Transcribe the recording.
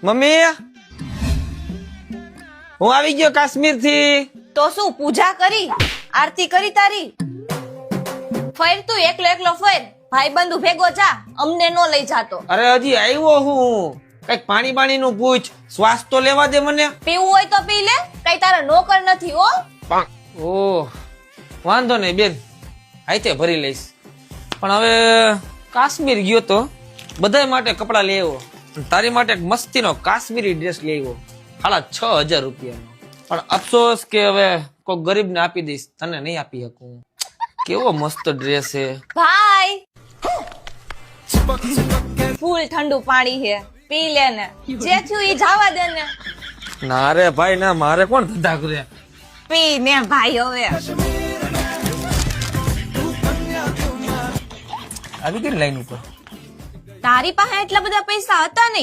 Mummy હું આવી ગયો કાશ્મીર થી. તો શું પૂજા કરી, આરતી કરી તારી? ફેર તું એકલો એકલો ફેર, ભાઈ બંધુ ભેગો જા, અમને નો લઈ જાતો. અરે હજી આવ્યો હું, કઈક પાણી નું પૂછ, શ્વાસ તો લેવા દે મને. પીવું હોય તો પી લે, કઈ તારા નોકર નથી હો. ઓહ વાંધો નહીં બેન, આઈતે ભરી લઈશ. પણ હવે કાશ્મીર ગયો તો બધા માટે કપડા લઈ આવ્યો, તારી માટે એક મસ્તીનો કાશ્મીરી ડ્રેસ લઈ આવ્યો, 6500 રૂપિયાનો. પણ અફસોસ કે હવે કોઈ ગરીબ ને આપી દઈશ, તને નહીં આપી શકું. કેવો મસ્ત ડ્રેસ છે ભાઈ. ફૂલ ઠંડુ પાણી છે, પી લે ને, જે થયું ઈ જવા દે ને. ના રે ભાઈ ના, મારે કોણ ધંધા કરે. પી ને ભાઈ. હવે આવી ગઈ લાઈન ઉપર. તારી પાસે એટલા બધા પૈસા હતા નહીં,